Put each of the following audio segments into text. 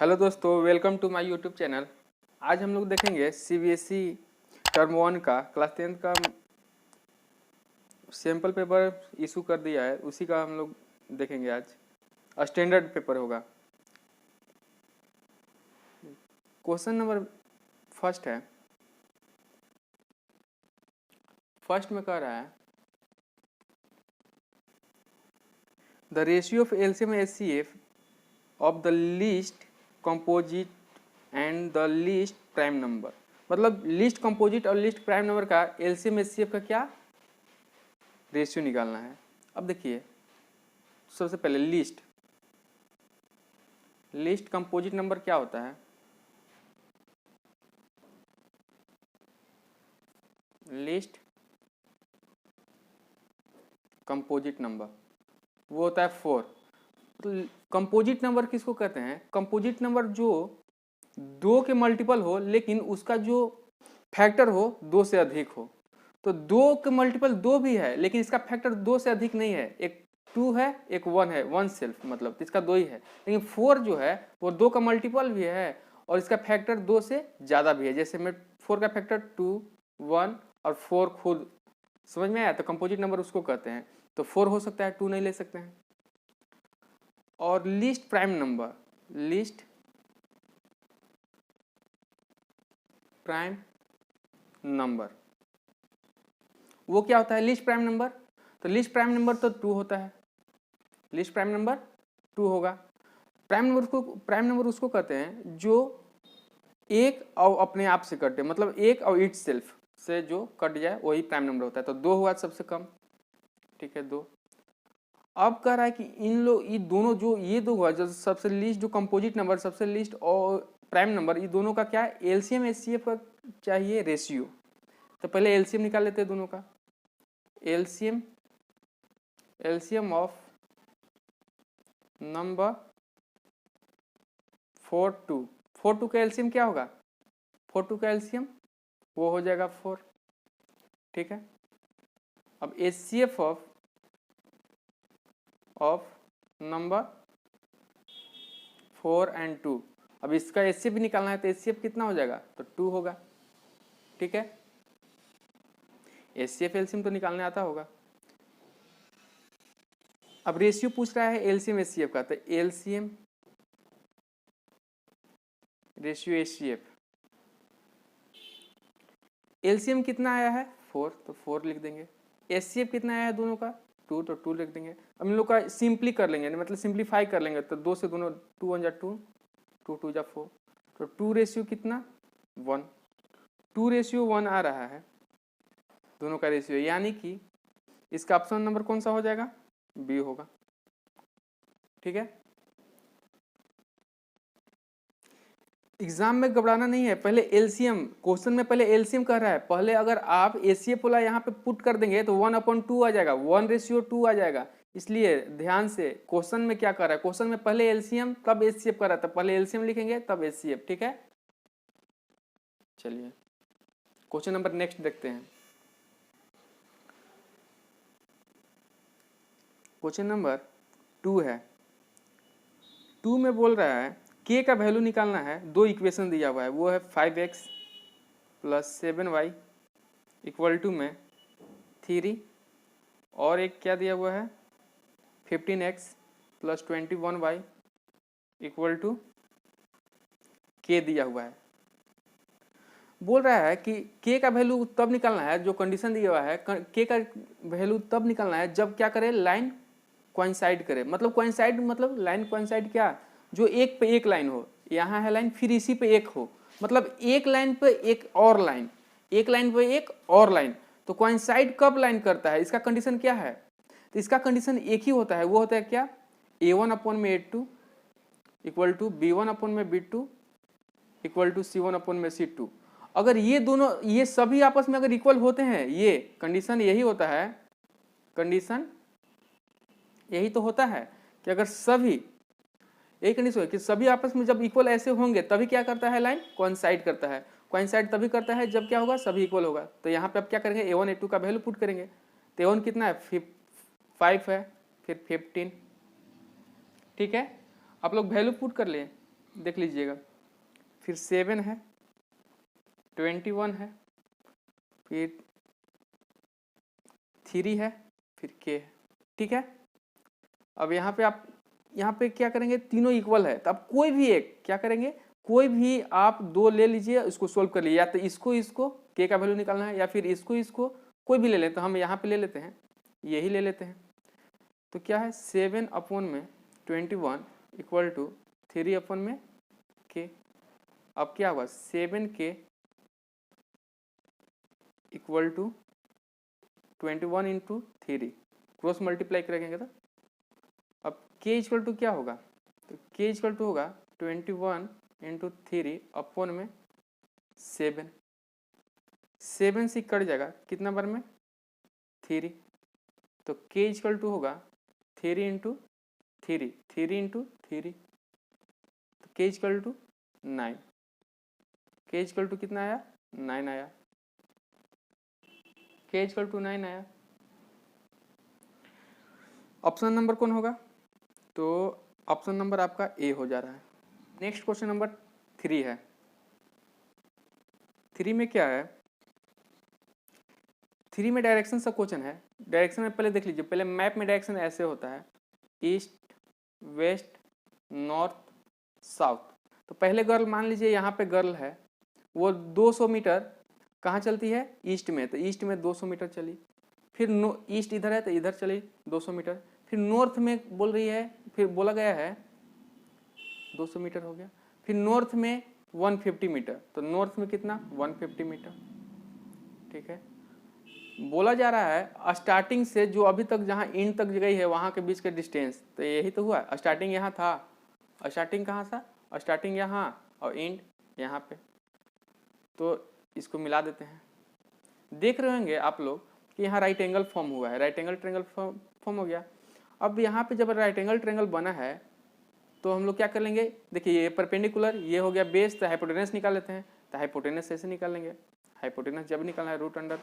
Hello दोस्तों, welcome to my YouTube channel. आज हम लोग देखेंगे सीबीएसई टर्म 1 का क्लास 10 का सैम्पल पेपर इशू कर दिया है, उसी का हम लोग देखेंगे। आज स्टैंडर्ड पेपर होगा। क्वेश्चन नंबर फर्स्ट है। फर्स्ट में कह रहा है the ratio of LCM HCF of the least composite and the least prime number. मतलब लीस्ट कंपोजिट और लीस्ट प्राइम नंबर का एलसीएम एचसीएफ का क्या रेशियो निकालना है। अब देखिए, सबसे पहले लीस्ट कंपोजिट नंबर क्या होता है। लीस्ट कंपोजिट नंबर वो होता है 4। तो कंपोजिट नंबर किसको कहते हैं? कंपोजिट नंबर जो 2 के मल्टीपल हो लेकिन उसका जो फैक्टर हो 2 से अधिक हो। तो 2 के मल्टीपल 2 भी है लेकिन इसका फैक्टर 2 से अधिक नहीं है। एक 2 है, एक 1 है, 1 सेल्फ, मतलब इसका 2 ही है। लेकिन 4 जो है वो 2 का मल्टीपल भी है और इसका फैक्टर 2 से ज़्यादा भी है। जैसे मैं 4 का फैक्टर 2, 1 और 4 खुद समझ में आया, तो कंपोजिट नंबर उसको कहते हैं। तो 4 हो सकता है, 2 नहीं ले सकते हैं। और least prime number, least prime number वो क्या होता है? लीस्ट प्राइम नंबर, तो लीस्ट प्राइम नंबर तो 2 होता है। लीस्ट प्राइम नंबर 2 होगा। प्राइम नंबर उसको कहते हैं जो एक और अपने आप से कटे, मतलब एक और इट सेल्फ से जो कट जाए वही प्राइम नंबर होता है। तो 2 हुआ सबसे कम, ठीक है 2। अब कह रहा है कि ये दोनों जो ये दो हुआ, जो सबसे लीस्ट जो कंपोजिट नंबर, सबसे लीस्ट और प्राइम नंबर, ये दोनों का क्या है? एलसीएम एचसीएफ का चाहिए रेशियो। तो पहले एलसीएम निकाल लेते हैं दोनों का। एलसीएम ऑफ नंबर 4 का एलसीएम क्या होगा? 4 का एलसीएम वो हो जाएगा 4, ठीक है। अब एचसीएफ ऑफ नंबर 4 एंड 2, अब इसका एचसीएफ भी निकालना है तो एचसीएफ कितना हो जाएगा? तो 2 होगा, ठीक है। एचसीएफ एलसीएम तो निकालने आता होगा। अब रेशियो पूछ रहा है एलसीएम एचसीएफ का, तो एलसीएम रेशियो एचसीएफ, एलसीएम कितना आया है? 4, तो 4 लिख देंगे। एचसीएफ कितना आया है दोनों का? 2, तो 2 लिख देंगे। अब इन लोग का सिंपली कर लेंगे, मतलब सिंप्लीफाई कर लेंगे। तो 2 से दोनों 2 1 जा 2, 2 2 जा 4, तो 2 रेशियो कितना? 1। 2 रेशियो 1 आ रहा है दोनों का रेशियो, यानी कि इसका ऑप्शन नंबर कौन सा हो जाएगा? बी होगा, ठीक है। एग्जाम में घबराना नहीं है। पहले एलसीएम, क्वेश्चन में पहले एलसीएम कह रहा है। पहले अगर आप एचसीएफ वाला यहाँ पे पुट कर देंगे तो 1/2 आ जाएगा, 1:2 आ जाएगा। इसलिए ध्यान से क्वेश्चन में क्या कर रहा है, क्वेश्चन में पहले एलसीएम तब एचसीएफ कर रहा है, तो पहले एलसीएम लिखेंगे तब एचसीएफ, ठीक है। चलिए क्वेश्चन नंबर नेक्स्ट देखते हैं। क्वेश्चन नंबर 2 है। 2 में बोल रहा है के का वैल्यू निकालना है। 2 इक्वेशन दिया हुआ है, वो है 5x + 7y = में 3, और एक क्या दिया हुआ है 15x + 21y = k दिया हुआ है। बोल रहा है कि k का वैल्यू तब निकालना है, जो कंडीशन दिया हुआ है k का वैल्यू तब निकालना है जब क्या करे, लाइन कोइंसाइड करे। मतलब कोइंसाइड मतलब लाइन कोइंसाइड क्या, जो एक पे एक लाइन हो, यहाँ है लाइन, फिर इसी पे एक हो, मतलब एक लाइन पे एक और लाइन, एक लाइन पे एक और लाइन। तो कोइंसाइड कब लाइन करता है, इसका कंडीशन क्या है? तो इसका कंडीशन एक ही होता है, वो होता है क्या? a1/a2 = b1/b2 = c1/c2। अगर ये दोनों, ये सभी आपस में अगर इक्वल होते हैं, ये कंडीशन यही होता है, कंडीशन यही तो होता है कि अगर सभी, यही कंडीशन है कि सभी आपस में जब इक्वल ऐसे होंगे तभी क्या करता है, लाइन कोइंसाइड करता है। कोइंसाइड तभी करता है जब क्या होगा, सभी इक्वल होगा। तो यहाँ पे आप क्या करेंगे, a1 a2 का वैल्यू पुट करेंगे। तो a1 कितना है 5 है, फिर 15, ठीक है। आप लोग वैल्यू पुट कर लिए। देख लीजिएगा, फिर 7 है, 21 है, फिर 3 है, फिर k है। ठीक है, अब यहाँ पे आप यहाँ पे क्या करेंगे, तीनों इक्वल है तो आप कोई भी एक क्या करेंगे, कोई भी आप 2 ले लीजिए, इसको सोल्व कर लीजिए, या तो इसको k का वैल्यू निकालना है, या फिर इसको कोई भी ले लें। तो हम यहाँ पे ले लेते हैं, यही ले लेते हैं। तो क्या है 7/21 इक्वल टू 3/k। अब क्या होगा 7k equal to 21 into 3, cross multiply करेंगे तो अब k इक्वल टू क्या होगा, तो k इक्वल टू होगा 21 इंटू 3/7। 7 से कट जाएगा कितना बार में 3, तो k इक्वल टू होगा 3 इंटू 3 इंटू 3, तो k equal to 9। k equal to कितना आया 9 आया, k इक्वल टू 9 आया। ऑप्शन नंबर कौन होगा, तो ऑप्शन नंबर आपका ए हो जा रहा है। नेक्स्ट क्वेश्चन नंबर 3 है। 3 में क्या है, 3 में डायरेक्शन सा क्वेश्चन है। डायरेक्शन में पहले देख लीजिए, पहले मैप में डायरेक्शन ऐसे होता है, ईस्ट वेस्ट नॉर्थ साउथ। तो पहले गर्ल मान लीजिए यहाँ पे गर्ल है, वो 200 मीटर कहाँ चलती है ईस्ट में, तो ईस्ट में 200 मीटर चली। फिर ईस्ट इधर है तो इधर चली 200 मीटर। फिर नॉर्थ में बोल रही है, फिर बोला गया है 200 मीटर हो गया। फिर नॉर्थ में 150 मीटर, तो नॉर्थ में कितना 150 मीटर। ठीक है, बोला जा रहा है स्टार्टिंग से जो अभी तक जहाँ एंड तक गई है वहाँ के बीच का डिस्टेंस, तो यही तो हुआ। स्टार्टिंग यहाँ था, स्टार्टिंग कहाँ था, स्टार्टिंग यहाँ और एंड यहाँ पे, तो इसको मिला देते हैं। देख रहे होंगे आप लोग कि यहाँ राइट एंगल फॉर्म हुआ है, राइट एंगल ट्रायंगल फॉर्म हो गया। अब यहाँ पे जब राइट एंगल ट्रायंगल बना है तो हम लोग क्या कर लेंगे, देखिए ये परपेंडिकुलर, ये हो गया बेस, तो हाइपोटेनस निकाल लेते हैं। तो हाइपोटेनस ऐसे निकाल लेंगे, हाइपोटेनस जब निकालना है रूट अंडर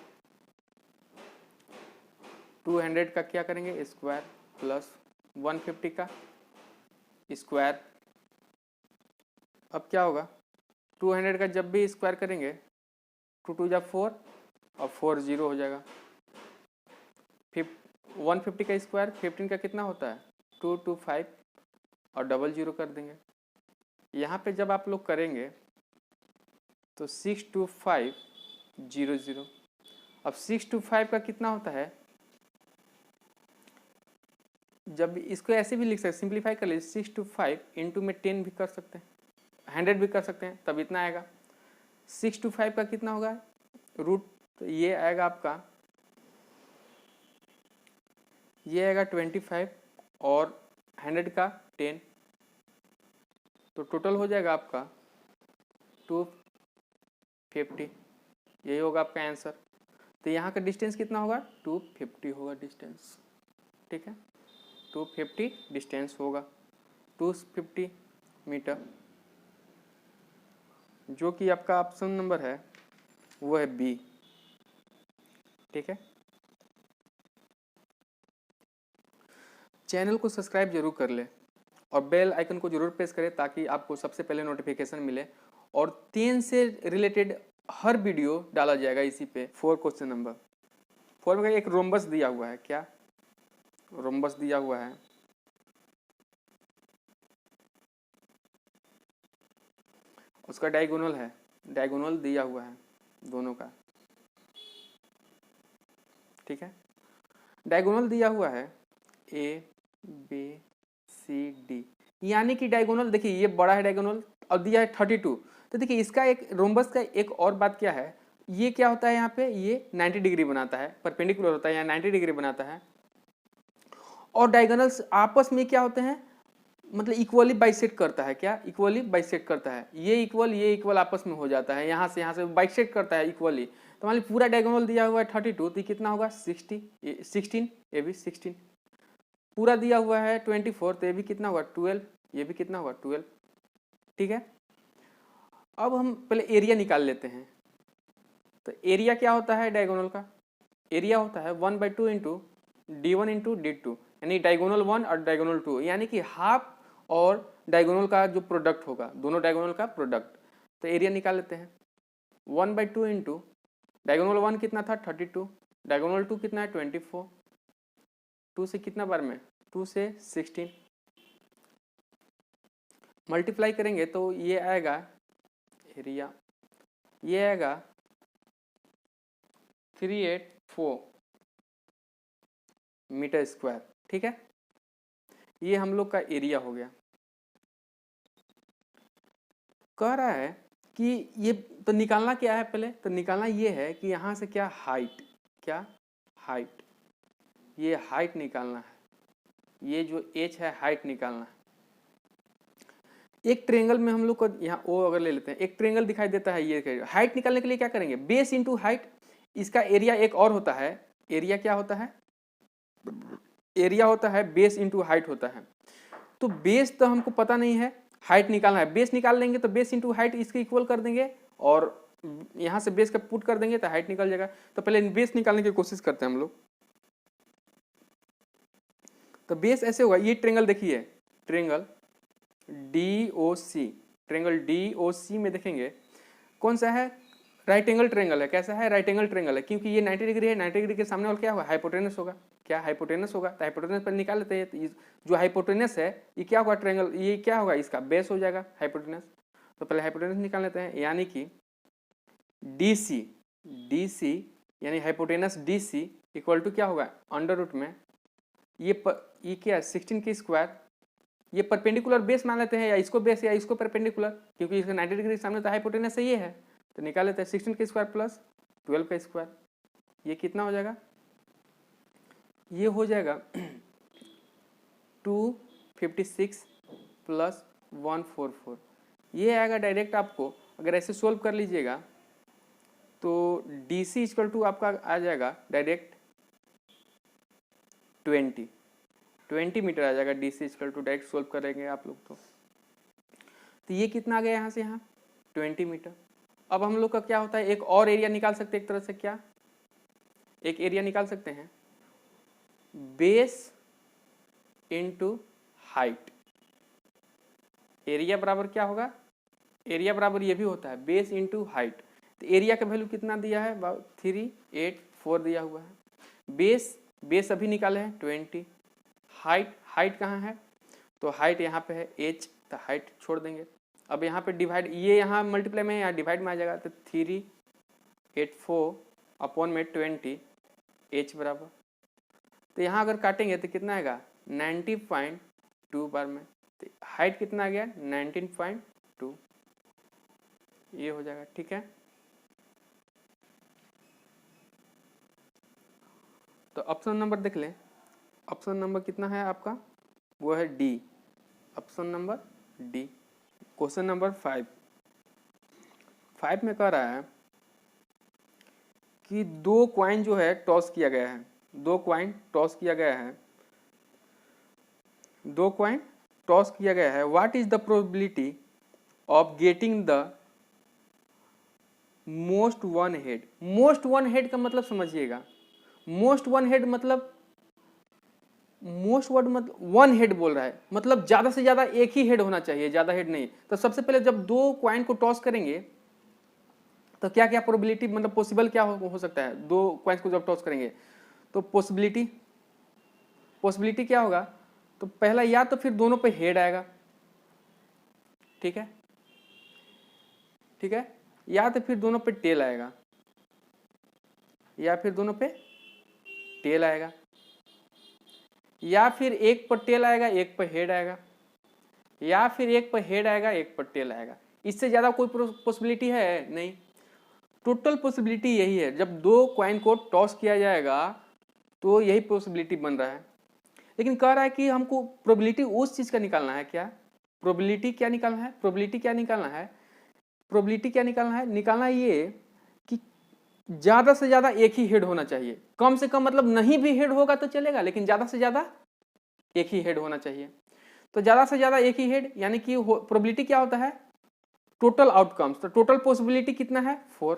200 का क्या करेंगे स्क्वायर प्लस 150 का स्क्वायर। अब क्या होगा 200 का जब भी स्क्वायर करेंगे 2 2 जा 4 और 4 0 हो जाएगा। 150 का स्क्वायर 15 का कितना होता है 225 और डबल 0 कर देंगे। यहाँ पे जब आप लोग करेंगे तो 62500। अब 625 का कितना होता है, जब इसको ऐसे भी लिख सकते, सिंप्लीफाई कर लीजिए 625 इंटू में 10 भी कर सकते हैं, 100 भी कर सकते हैं, तब इतना आएगा। 625 का कितना होगा रूट, तो ये आएगा आपका, ये आएगा 25 और 100 का 10, तो टोटल हो जाएगा आपका 250। यही होगा आपका आंसर। तो यहाँ का डिस्टेंस कितना होगा 250 होगा डिस्टेंस। ठीक है, 250 डिस्टेंस होगा, 250 मीटर, जो कि आपका ऑप्शन नंबर है वो है बी। ठीक है, चैनल को सब्सक्राइब जरूर कर ले और बेल आइकन को जरूर प्रेस करें ताकि आपको सबसे पहले नोटिफिकेशन मिले, और 10 से रिलेटेड हर वीडियो डाला जाएगा इसी पे। 4 क्वेश्चन नंबर 4 में एक रोम्बस दिया हुआ है, क्या रोम्बस दिया हुआ है, उसका डायगोनल है, डायगोनल दिया हुआ है दोनों का। ठीक है, डायगोनल दिया हुआ है ए बी सी डी, यानी कि डायगोनल देखिए ये बड़ा है डायगोनल और दिया है 32। तो देखिए इसका एक रोम्बस का एक और बात क्या है, ये क्या होता है यहाँ पे, ये 90 डिग्री बनाता है, परपेंडिकुलर होता है, यहाँ 90 डिग्री बनाता है। और डायगोनल्स आपस में क्या होते हैं, मतलब इक्वली बाइसेक्ट करता है, क्या इक्वली बाइसेक्ट करता है, ये इक्वल आपस में हो जाता है, यहाँ से बाइसेक्ट करता है इक्वली। तो मान लीजिए पूरा डायगोनल दिया हुआ है 32, तो कितना होगा 16, ये भी 16। पूरा दिया हुआ है 24, तो ये भी कितना होगा 12, ये भी कितना होगा 12। ठीक है, अब हम पहले एरिया निकाल लेते हैं। तो एरिया क्या होता है डायगोनल का, एरिया होता है 1/2 इंटू D1 इंटू D2, यानी डायगोनल 1 और डायगोनल 2, यानी कि हाफ और डायगोनल का जो प्रोडक्ट होगा, दोनों डायगोनल का प्रोडक्ट, तो एरिया निकाल लेते हैं। 1/2 इंटू डायगोनल 1 कितना था 32, डायगोनल 2 कितना है 24, 2 से कितना बार में 2 से 16 मल्टीप्लाई करेंगे तो ये आएगा एरिया, ये आएगा 384 मीटर स्क्वायर। ठीक है, ये हम लोग का एरिया हो गया। कह रहा है कि ये तो निकालना क्या है, पहले तो निकालना ये है कि यहाँ से क्या हाइट, क्या हाइट, ये हाइट निकालना है, ये जो एच है हाइट निकालना है। एक ट्रेंगल में हम लोग को यहाँ ओ अगर ले लेते हैं, एक ट्रेंगल दिखाई देता है, ये हाइट निकालने के लिए क्या करेंगे, बेस इंटू हाइट। इसका एरिया एक और होता है, एरिया क्या होता है, एरिया होता है बेस इंटू हाइट होता है। तो बेस तो हमको पता नहीं है, हाइट निकालना है, बेस निकाल लेंगे तो बेस इंटू हाइट इसके इक्वल कर देंगे और यहाँ से बेस का पुट कर देंगे तो हाइट निकल जाएगा। तो पहले बेस निकालने की कोशिश करते हैं हम लोग। तो बेस ऐसे होगा, ये ट्रेंगल देखिए, ट्रेंगल DOC, ट्रेंगल DOC में देखेंगे कौन सा है, राइट एंगल ट्रेंगल है। कैसा है, राइट एंगल ट्रेंगल है, क्योंकि ये 90 डिग्री है, 90 डिग्री के सामने वाला क्या होगा, हाइपोटेनस होगा। क्या हाइपोटेनस होगा, तो हाइपोटेनस पर निकाल लेते हैं। तो जो हाइपोटेनस है ये क्या होगा, ट्रेंगल, ये क्या होगा, इसका बेस हो जाएगा हाइपोटेनस। तो पहले हाइपोटेनस निकाल लेते हैं, यानी कि DC यानी हाइपोटेनस DC इक्वल टू क्या होगा, अंडर रूट में ये क्या है 16 के स्क्वायर, ये परपेंडिकुलर बेस मान लेते हैं, या इसको बेस या इसको परपेंडिकुलर, क्योंकि इसका 90 डिग्री सामने तो हाइपोटेनस से ये है। तो निकाल लेते हैं 16 का स्क्वायर प्लस 12 का स्क्वायर, ये कितना हो जाएगा, ये हो जाएगा 256 प्लस 144। ये आएगा डायरेक्ट आपको, अगर ऐसे सोल्व कर लीजिएगा तो DC इक्वल टू आपका आ जाएगा डायरेक्ट 20 मीटर आ जाएगा। DC equal to direct solve करेंगे आप लोग तो ये कितना आ गया यहाँ से यहाँ 20 मीटर। अब हम लोग का क्या होता है, एक और एरिया निकाल सकते हैं, एक तरह से क्या एक एरिया निकाल सकते हैं, बेस इंटू हाइट। एरिया बराबर क्या होगा, एरिया बराबर ये भी होता है बेस इंटू हाइट। तो एरिया का वैल्यू कितना दिया है, 384 दिया हुआ है। बेस अभी निकाले हैं 20, हाइट कहाँ है, तो हाइट यहाँ पे है h, तो हाइट छोड़ देंगे। अब यहाँ पे डिवाइड, ये यहाँ मल्टीप्लाई में यहाँ डिवाइड में आ जाएगा, तो 384 अपॉन में 20 h बराबर, तो यहाँ अगर काटेंगे तो कितना आएगा 90.2 बार में। तो हाइट कितना आ गया 19.2, ये हो जाएगा। ठीक है, तो ऑप्शन नंबर देख लें, ऑप्शन नंबर कितना है आपका, वो है D, option number D। Question number 5 में कह रहा है कि दो क्वाइन जो है टॉस किया गया है, दो क्वाइन टॉस किया गया है, दो क्वाइन टॉस किया गया है। What is the probability of getting the most one head. Most one head का मतलब समझिएगा, मोस्ट वन हेड मतलब मोस्ट वर्ड मतलब वन हेड बोल रहा है, मतलब ज्यादा से ज्यादा एक ही हेड होना चाहिए, ज्यादा हेड नहीं। तो सबसे पहले जब दो क्वाइन को टॉस करेंगे तो क्या क्या प्रोबेबिलिटी, मतलब पॉसिबल क्या हो सकता है, दो क्वाइंस को जब टॉस करेंगे तो पॉसिबिलिटी क्या होगा, तो पहला या तो फिर दोनों पे हेड आएगा, ठीक है, या तो फिर दोनों पे टेल आएगा, या फिर दोनों पे टेल आएगा, या फिर एक पर टेल आएगा एक पर हेड आएगा, या फिर एक पर हेड आएगा एक पर टेल आएगा। इससे ज्यादा कोई पॉसिबिलिटी है नहीं, टोटल पॉसिबिलिटी यही है। जब दो क्वाइन को टॉस किया जाएगा तो यही पॉसिबिलिटी बन रहा है। लेकिन कह रहा है कि हमको प्रोबेबिलिटी उस चीज का निकालना है, क्या प्रोबेबिलिटी क्या निकालना है, प्रोबेबिलिटी क्या निकालना है, प्रोबेबिलिटी क्या निकालना है, निकालना ये कि ज्यादा से ज्यादा एक ही हेड होना चाहिए, कम से कम मतलब नहीं भी हेड होगा तो चलेगा, लेकिन ज्यादा से ज्यादा एक ही हेड होना चाहिए। तो ज्यादा से ज्यादा एक ही हेड यानी कि प्रोबेबिलिटी क्या होता है, टोटल आउटकम्स। तो टोटल पॉसिबिलिटी कितना है 4,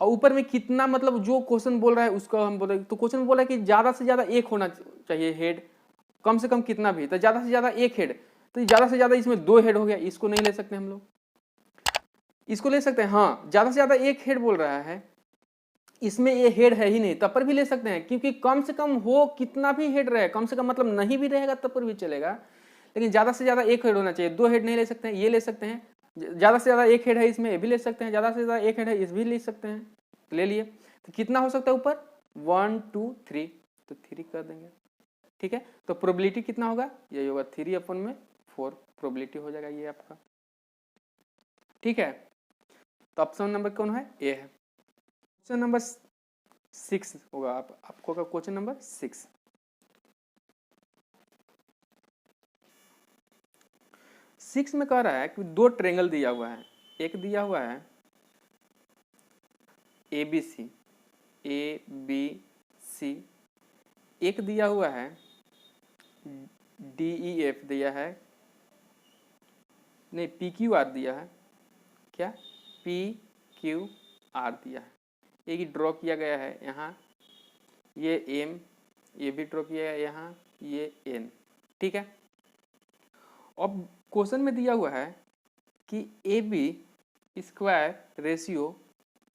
और ऊपर में कितना, मतलब जो क्वेश्चन बोल रहा है उसको हम बोले, तो क्वेश्चन बोला है कि ज्यादा से ज्यादा एक होना चाहिए हेड, कम से कम कितना भी, तो ज्यादा से ज्यादा एक हेड। तो ज्यादा से ज्यादा इसमें 2 हेड हो गया, इसको नहीं ले सकते हम लोग, इसको ले सकते हैं। हाँ, ज्यादा से ज्यादा 1 हेड बोल रहा है, इसमें ये हेड है ही नहीं तब पर भी ले सकते हैं, क्योंकि कम से कम हो कितना भी हेड रहे, कम से कम मतलब नहीं भी रहेगा तब पर भी चलेगा, लेकिन ज्यादा से ज्यादा 1 हेड होना चाहिए। 2 हेड नहीं ले सकते हैं, ये ले सकते हैं। ज्यादा से ज्यादा 1 हेड है इसमें, ये भी ले सकते हैं। ज्यादा से ज्यादा 1 हेड है, इस भी ले सकते हैं, ले लिए। तो कितना हो सकता है ऊपर? 1 2 3, तो 3 कर देंगे। ठीक है, तो प्रोबेबिलिटी कितना होगा? यही होगा 3/4 प्रोबेबिलिटी हो जाएगा ये आपका। ठीक है, तो ऑप्शन नंबर कौन है? ए है। क्वेश्चन नंबर 6 होगा आपको का क्वेश्चन नंबर 6 में कह रहा है कि 2 ट्रायंगल दिया हुआ है। एक दिया हुआ है ABC, एक दिया हुआ है DEF दिया है, नहीं PQR दिया है, क्या PQR दिया है। एक ड्रॉ किया गया है यहाँ, ये M, ये भी ड्रॉ किया है यहाँ, ये N। ठीक है, अब क्वेश्चन में दिया हुआ है कि AB square ratio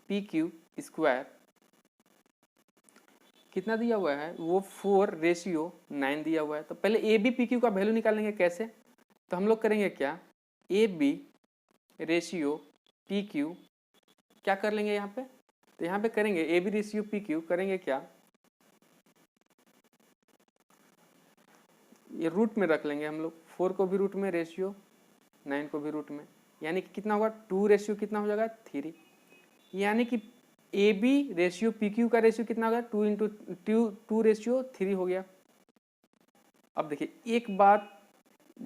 PQ square कितना दिया हुआ है? वो 4:9 दिया हुआ है। तो पहले AB PQ का वैल्यू निकालेंगे कैसे? तो हम लोग करेंगे क्या, AB रेशियो PQ क्या कर लेंगे यहाँ पे? तो यहाँ पे करेंगे AB रेशियो PQ करेंगे क्या, ये रूट में रख लेंगे हम लोग, 4 को भी रूट में, रेशियो 9 को भी रूट में, यानी कि कितना होगा 2 रेशियो कितना हो जाएगा 3, यानी कि AB रेशियो PQ का रेशियो कितना होगा 2:2 हो गया। अब देखिए एक बात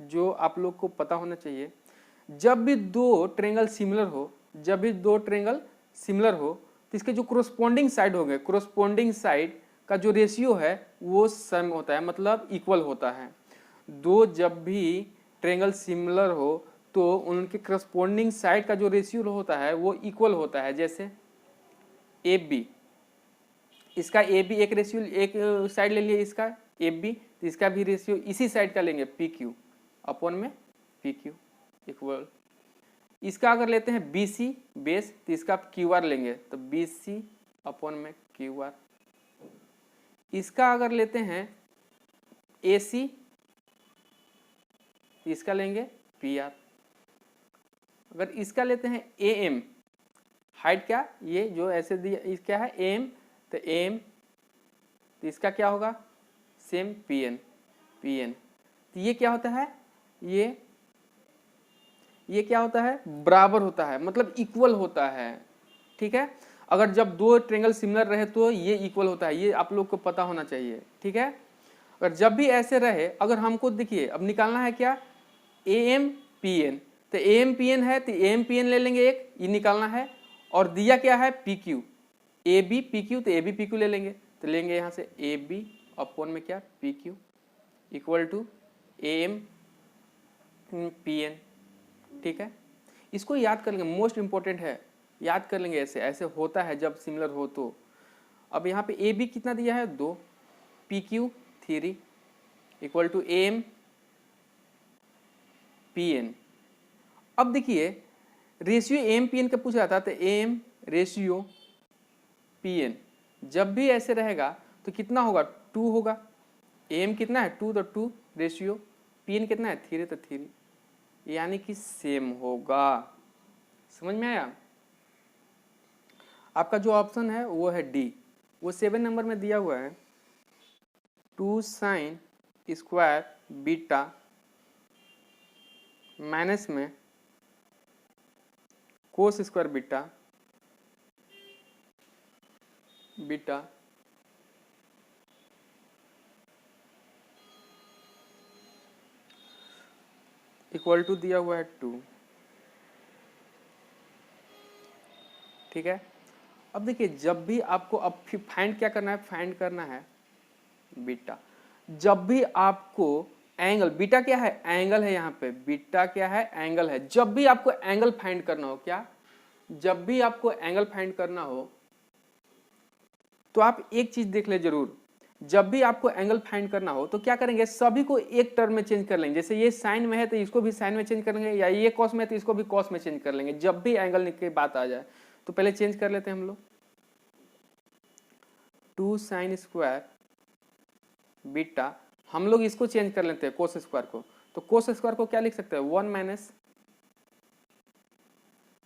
जो आप लोग को पता होना चाहिए, जब भी 2 ट्रायंगल सिमिलर हो, जब भी 2 ट्रायंगल सिमिलर हो तो इसके जो कोरोस्पोंडिंग साइड हो गए, कोरोस्पोंडिंग साइड का जो रेशियो है वो सम होता है, मतलब इक्वल होता है। 2 जब भी ट्रायंगल सिमिलर हो तो उनके कोरोस्पोंडिंग साइड का जो रेशियो होता है वो इक्वल होता है। जैसे AB, इसका AB एक रेशियो, एक साइड ले लिए इसका AB, तो इसका भी रेशियो इसी साइड का लेंगे PQ अपॉन में PQ इक्वल। इसका अगर लेते हैं BC बेस, तो इसका QR लेंगे, तो BC अपॉन में QR। इसका अगर लेते हैं AC, इसका लेंगे PR। अगर इसका लेते हैं AM, हाइट क्या, ये जो ऐसे दिया इस क्या है AM, तो AM, तो इसका क्या होगा सेम PN। तो ये क्या होता है, ये क्या होता है, बराबर होता है, मतलब इक्वल होता है। ठीक है, अगर जब 2 ट्रायंगल सिमिलर रहे तो ये इक्वल होता है, ये आप लोग को पता होना चाहिए। ठीक है, अगर जब भी ऐसे रहे, अगर हमको देखिए अब निकालना है क्या AM PN, तो AM PN है तो AM PN ले लेंगे एक, ये निकालना है। और दिया क्या है PQ, AB PQ, तो AB PQ ले लेंगे, तो लेंगे यहाँ से AB अपॉन में क्या PQ equal to AM PN। ठीक है, इसको याद कर लेंगे, मोस्ट इंपॉर्टेंट है, याद कर लेंगे। ऐसे ऐसे होता है जब सिमिलर हो तो। अब यहाँ पे AB कितना दिया है 2, PQ 3 equal to AM PN। अब देखिए रेशियो AM PN का पूछ रहा था, तो AM रेशियो PN जब भी ऐसे रहेगा तो कितना होगा 2 होगा। AM कितना है 2, तो 2 रेशियो PN कितना है 3, तो 3, यानी कि सेम होगा। समझ में आया? आपका जो ऑप्शन है वो है D, वो 7 नंबर में दिया हुआ है 2 sin स्क्वायर बीटा माइनस में cos square beta equal to दिया हुआ है 2। ठीक है, अब देखिए जब भी आपको अब फाइंड क्या करना है, फाइंड करना है बीटा। जब भी आपको एंगल, बीटा क्या है एंगल है, यहाँ पे बीटा क्या है एंगल है। जब भी आपको एंगल फाइंड करना हो, क्या जब भी आपको एंगल फाइंड करना हो तो आप एक चीज देख ले जरूर, जब भी आपको एंगल फाइंड करना हो तो क्या करेंगे, सभी को एक टर्म में चेंज कर लेंगे। जैसे ये साइन में है तो इसको भी साइन में चेंज कर लेंगे, या ये कॉस में है तो इसको भी कॉस में चेंज कर लेंगे, जब भी एंगल की बात आ जाए। तो पहले चेंज कर लेते हैं हम लोग। 2 साइन स्क्वायर बीटा, हम लोग इसको चेंज कर लेते हैं कोस स्क्वायर को। तो कोस स्क्वायर को क्या लिख सकते हैं, 1 माइनस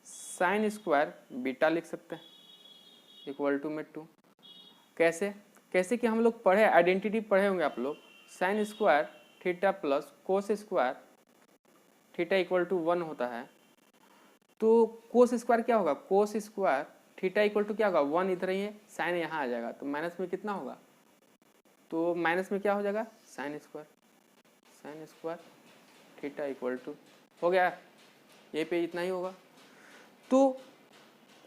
साइन स्क्वायर बीटा लिख सकते हैं, इक्वल टू में 2। कैसे कैसे कि हम लोग पढ़े, आइडेंटिटी पढ़े होंगे आप लोग, sine square theta plus cos square theta equal to 1 होता है। तो कोस स्क्वायर क्या होगा, cos square theta equal to क्या होगा, 1 इधर ही है, साइन यहाँ आ जाएगा, तो माइनस में कितना होगा, तो माइनस में क्या हो जाएगा, sine square theta equal to, हो गया, ये पे इतना ही होगा। तो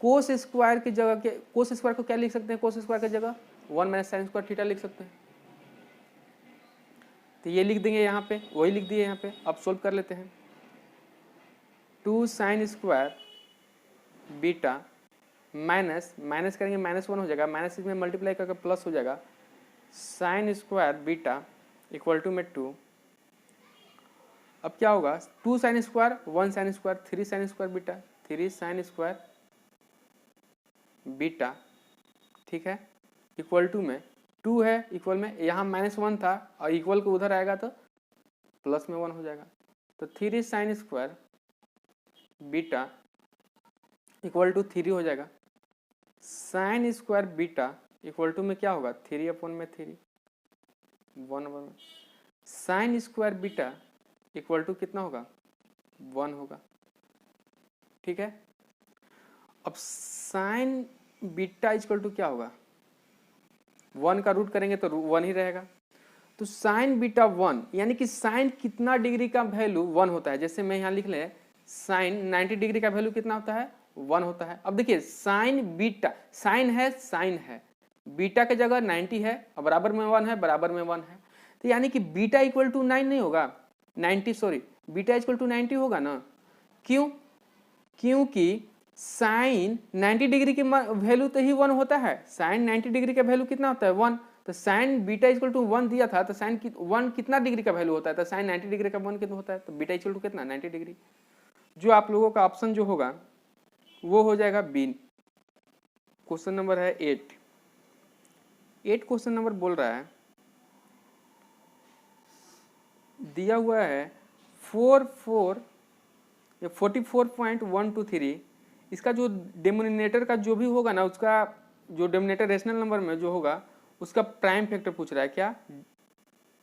कोस स्क्वायर की जगह के, कोस स्क्वायर को क्या लिख सकते हैं, कोस स्क्वायर की जगह 1 माइनस साइन स्क्वायर थीटा लिख सकते हैं। तो ये लिख देंगे यहाँ पे, वही लिख दिए यहाँ पे। अब सोल्व कर लेते हैं। 2 sine square beta minus minus करेंगे, -1 हो जाएगा, माइनस इसमें मल्टीप्लाई करके प्लस हो जाएगा, sine square beta equal to में 2। अब क्या होगा, 2 sine square 1 sine square 3 sine square beta, 3 sine square beta, ठीक है, इक्वल टू में 2 है, इक्वल में यहाँ -1 था और इक्वल को उधर आएगा तो प्लस में 1 हो जाएगा। तो 3 sine square beta equal to 3 हो जाएगा, sine square beta equal to में क्या होगा, 3/3 1/1, sine square beta equal to कितना होगा, 1 होगा, ठीक है। अब साइन बीटा इक्वल टू क्या होगा, 1 का रूट करेंगे तो 1 ही रहेगा। तो साइन बीटा 1, यानी कि साइन कितना डिग्री का वैल्यू 1 होता है। जैसे मैं यहाँ लिख ले, साइन 90 डिग्री का वैल्यू कितना होता है, 1 होता है। अब देखिए साइन बीटा, साइन है, बीटा के जगह 90 है और बराबर में 1 है, बराबर में 1 है। तो यानी कि बीटा इक्वल टू 9 नहीं होगा, 90 सॉरी, बीटा इक्वल टू 90 होगा ना। क्यों, क्योंकि साइन 90 डिग्री की वैल्यू तो ही 1 होता है। साइन 90 डिग्री का वैल्यू कितना होता है, 1। तो साइन बीटा इक्वल टू 1 दिया था, तो साइन 1 कितना डिग्री का वैल्यू होता है, तो साइन 90 डिग्री का 1 कितना होता है, तो बीटा इक्वल टू कितना, 90 डिग्री। जो आप लोगों का ऑप्शन जो होगा वो हो जाएगा बी। क्वेश्चन नंबर है 8 क्वेश्चन नंबर बोल रहा है, दिया हुआ है 44.123, इसका जो डिनोमिनेटर का जो भी होगा ना, उसका जो डिनोमिनेटर रेशनल नंबर में जो होगा उसका प्राइम फैक्टर पूछ रहा है। क्या,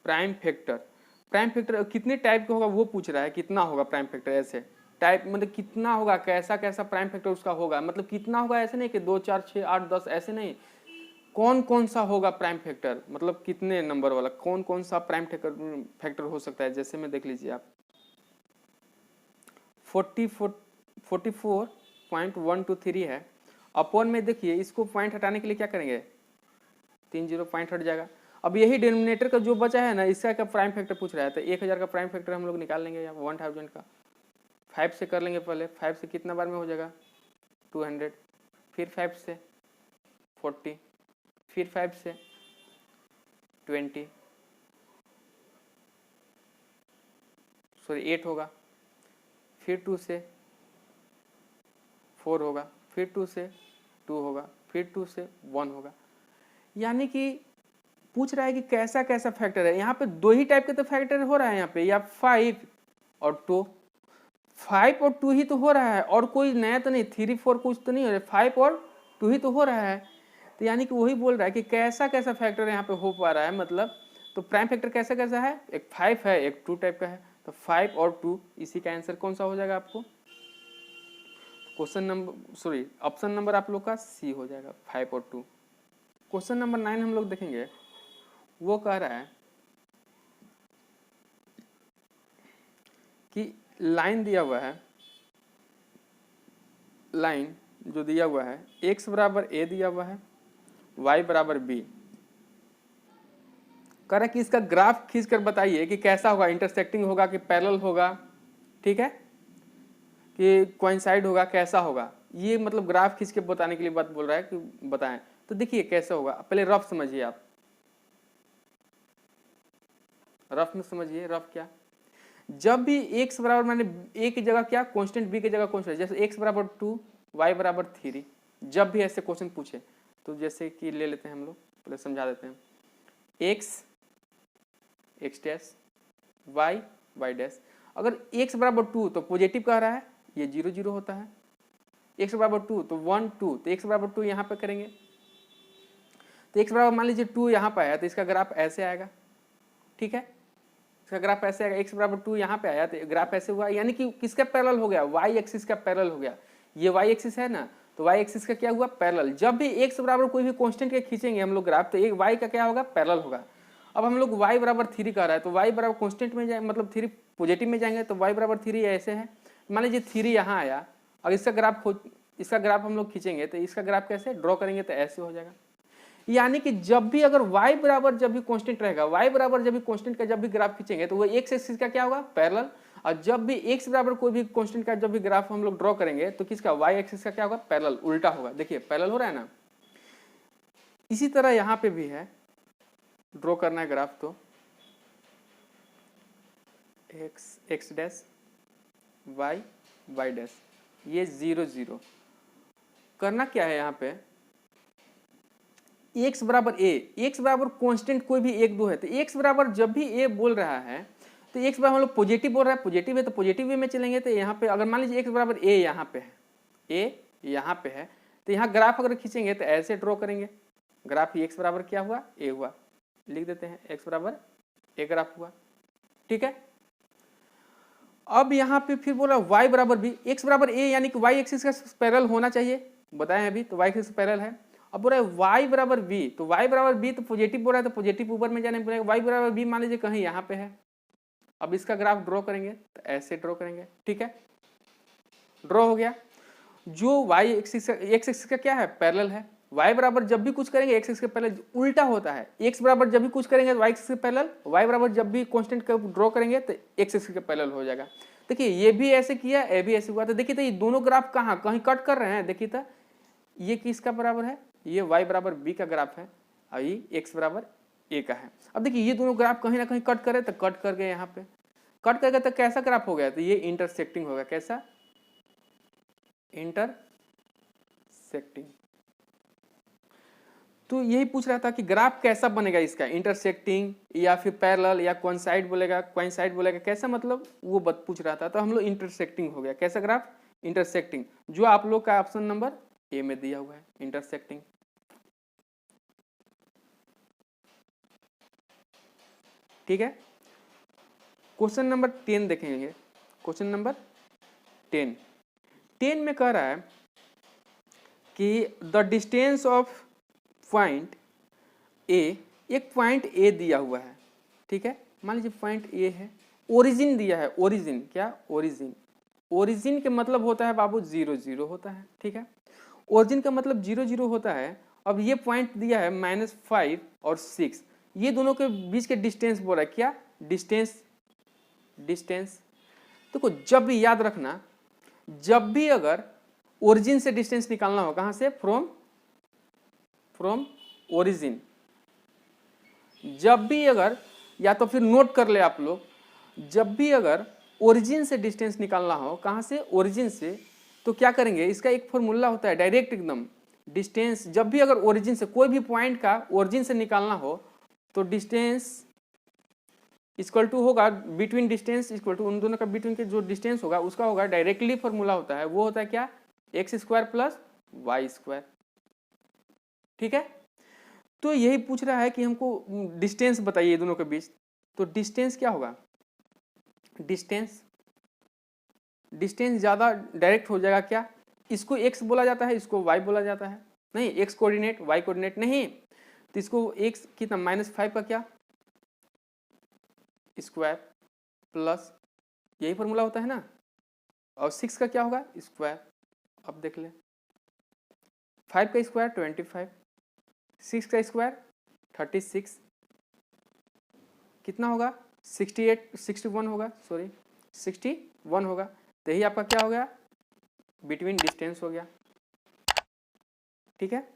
प्राइम फैक्टर कितने टाइप का होगा वो पूछ रहा है, कितना होगा प्राइम फैक्टर, ऐसे टाइप मतलब कितना होगा, कैसा कैसा प्राइम फैक्टर उसका होगा, मतलब कितना होगा, ऐसे नहीं कि 2 4 6 8 10 ऐसे नहीं, कौन कौन सा होगा प्राइम फैक्टर, मतलब कितने नंबर वाला कौन कौन सा प्राइम फैक्टर हो सकता है। जैसे में देख लीजिए आप 44.123 है, अपॉन में देखिए इसको पॉइंट हटाने के लिए क्या करेंगे, 3 0 पॉइंट हट जाएगा। अब यही डिनोमिनेटर का जो बचा है ना, इसका का प्राइम फैक्टर पूछ रहा है, तो 1000 का प्राइम फैक्टर हम लोग निकाल लेंगे, या 1000 का 5 से कर लेंगे पहले, 5 से कितना बार में हो जाएगा, 200, फिर 5 से 40, फिर 5 से 20, सॉरी 8 होगा, फिर 2 से 4 होगा, फिर 2 से 2 होगा, फिर 2 से 1 होगा। यानी कि पूछ रहा है कि कैसा कैसा फैक्टर है। यहाँ पे 2 ही टाइप के तो फैक्टर हो रहा है यहाँ पे, या 5 और 2, 5 और 2 ही तो हो रहा है, और कोई नया तो नहीं, 3 4 कुछ तो नहीं हो रहा है, 5 और 2 ही तो हो रहा है। तो यानी कि वही बोल रहा है कि कैसा कैसा फैक्टर यहाँ पे हो पा रहा है, मतलब तो प्राइम फैक्टर कैसा कैसा है, एक 5 है, एक 2 टाइप का है, तो 5 और 2, इसी का आंसर कौन सा हो जाएगा आपको, question number sorry option number आप लोग का सी हो जाएगा, 5 और 2। क्वेश्चन नंबर 9 हम लोग देखेंगे, वो कह रहा है कि लाइन दिया हुआ है, लाइन जो दिया हुआ है x बराबर a दिया हुआ है, y बराबर b, कह रहा है कि इसका ग्राफ खींच कर बताइए कि कैसा होगा, इंटरसेक्टिंग होगा कि पैरेलल होगा, ठीक है, कि कोइंसाइड होगा, कैसा होगा। ये मतलब ग्राफ खींच के बताने के लिए बात बोल रहा है कि बताएं। तो देखिए कैसे होगा, पहले रफ समझिए आप, रफ में समझिए, रफ क्या, जब भी x बराबर माने a की जगह क्या कांस्टेंट, b की जगह कांस्टेंट, जैसे x बराबर 2 y बराबर 3, जब भी ऐसे क्वेश्चन पूछे तो जैसे कि ले लेते हैं हम लोग, पहले समझा देते हैं, x डैश y डैश, अगर x बराबर 2 तो पॉजिटिव कह रहा है, ये 0 0 होता है, x बराबर 2 तो 1 2, तो x बराबर 2 यहाँ पे करेंगे, तो x बराबर मान लीजिए 2 यहाँ पे आया तो इसका ग्राफ ऐसे आएगा, ठीक है, इसका ग्राफ ऐसे आएगा, x बराबर 2 यहाँ पे आया तो ग्राफ ऐसे हुआ, यानी कि किसका पैरेलल हो गया, y एक्सिस का पैरेलल हो गया, ये y एक्सिस है ना, तो y एक्सिस का क्या हुआ पैरेलल, जब भी x बराबर कोई भी कांस्टेंट के खींचेंगे हम लोग ग्राफ तो एक y का क्या होगा पैरेलल होगा। अब हम लोग y बराबर 3 कह रहा है तो y बराबर कांस्टेंट में जाए, मतलब 3 पॉजिटिव में जाएंगे तो y बराबर 3 ऐसे है, मान लीजिए 3 यहाँ आया, अब इसका ग्राफ हम लोग खींचेंगे तो इसका ग्राफ कैसे ड्रॉ करेंगे तो ऐसे हो जाएगा, यानी कि जब भी अगर y बराबर जब भी कांस्टेंट रहेगा, y बराबर जब भी कांस्टेंट का जब भी ग्राफ खींचेंगे तो वो x एक्सिस का क्या होगा पैरेलल, और जब भी x बराबर कोई भी कांस्टेंट का जब भी ग्राफ हम लोग ड्रॉ करेंगे तो किसका y एक्सिस का क्या होगा पैरेलल, उल्टा होगा, देखिए पैरेलल हो रहा है ना। इसी तरह यहाँ पे भी है, ड्रॉ करना है ग्राफ तो x डैश y डैश, ये 0 0 करना क्या है, यहाँ पे x बराबर a, x बराबर कांस्टेंट कोई भी 1 2 है तो x बराबर जब भी a बोल रहा है तो x बराबर हम लोग पॉजिटिव बोल रहा है, पॉजिटिव है तो पॉजिटिव वे में चलेंगे, तो यहाँ पे अगर मान लीजिए x बराबर a यहाँ पे है, a यहाँ पे है तो यहाँ ग्राफ अगर खींचेंगे तो ऐसे ड्रॉ करेंगे, ग्राफ x बराबर क्या हुआ a हुआ, लिख देते हैं x बराबर a ग्राफ हुआ, ठीक है। अब यहाँ पे फिर बोला y बराबर b, x बराबर a यानी कि y एक्सिस का पैरेलल होना चाहिए, बताएं अभी तो y एक्सिस पैरेलल है। अब बोल रहा है y बराबर b, तो y बराबर b तो पॉजिटिव बोल रहा है तो पॉजिटिव ऊपर में जाने बोलेगा, y बराबर b मान लीजिए कहीं यहाँ पे है, अब इसका ग्राफ ड्रॉ करेंगे तो ऐसे ड्रॉ करेंगे, ठीक है, ड्रॉ हो गया। जो y एक्सिस x एक्सिस का क्या है पैरेलल है, y बराबर जब भी कुछ करेंगे x एक्सिस के पैरेलल उल्टा होता है, x बराबर जब भी कुछ करेंगे y एक्सिस के पैरेलल, y बराबर जब भी कांस्टेंट का ड्रॉ करेंगे तो x एक्सिस के पैरेलल हो जाएगा। देखिए ये भी ऐसे किया, ये भी ऐसे हुआ, तो देखिए तो ये दोनों ग्राफ कहाँ कहीं कट कर रहे हैं, देखिए तो ये किसका बराबर है, ये y बराबर b का ग्राफ है और ये x बराबर a का है। अब देखिए ये दोनों ग्राफ कहीं ना कहीं कट करे तो कट कर गए, यहाँ पे कट कर गए तो कैसा ग्राफ हो गया, तो ये इंटरसेक्टिंग होगा, कैसा इंटरसेक्टिंग। तो यही पूछ रहा था कि ग्राफ कैसा बनेगा इसका, इंटरसेक्टिंग या फिर पैरेलल या कोइंसाइड बोलेगा, कोइंसाइड बोलेगा, कैसा मतलब वो पूछ रहा था, तो हम लोग इंटरसेक्टिंग हो गया, कैसा ग्राफ इंटरसेक्टिंग, जो आप लोग का ऑप्शन नंबर ए में दिया हुआ है इंटरसेक्टिंग। ठीक है, क्वेश्चन नंबर 10 देखेंगे, क्वेश्चन नंबर 10 में कह रहा है कि the distance of point A, एक पॉइंट ए दिया हुआ है, ठीक है, मान लीजिए पॉइंट ए है, ओरिजिन दिया है, ओरिजिन क्या, ओरिजिन, ओरिजिन के मतलब होता है बाबू 0 0 होता है, ठीक है, ओरिजिन का मतलब 0 0 होता है। अब ये पॉइंट दिया है -5 और 6, ये दोनों के बीच के डिस्टेंस बोल रहा है, क्या डिस्टेंस, डिस्टेंस। देखो जब भी याद रखना, जब भी अगर ओरिजिन से डिस्टेंस निकालना हो, कहां से, फ्रॉम ओरिजिन, जब भी अगर, या तो फिर नोट कर ले आप लोग, जब भी अगर ओरिजिन से डिस्टेंस निकालना हो, कहां से, ओरिजिन से, तो क्या करेंगे, इसका एक फॉर्मूला होता है डायरेक्ट एकदम, डिस्टेंस जब भी अगर ओरिजिन से कोई भी पॉइंट का ओरिजिन से निकालना हो तो डिस्टेंस इक्वल टू होगा बिटवीन, डिस्टेंस इक्वल टू उन दोनों का बिटवीन के जो डिस्टेंस होगा उसका होगा डायरेक्टली फॉर्मूला होता है, वो होता है क्या, x² प्लस y², ठीक है। तो यही पूछ रहा है कि हमको डिस्टेंस बताइए दोनों के बीच, तो डिस्टेंस क्या होगा, डिस्टेंस, डिस्टेंस ज्यादा डायरेक्ट हो जाएगा, क्या इसको x बोला जाता है, इसको y बोला जाता है, नहीं x कोऑर्डिनेट y कोऑर्डिनेट नहीं, तो इसको x कितना -5 का क्या स्क्वायर प्लस, यही फॉर्मूला होता है ना, और 6 का क्या होगा स्क्वायर। अब देख ले, 5 का स्क्वायर 25, 6 का स्क्वायर 36, कितना होगा 61 होगा, सॉरी 61 होगा, तो यही आपका क्या हो गया, बिटवीन डिस्टेंस हो गया, ठीक है।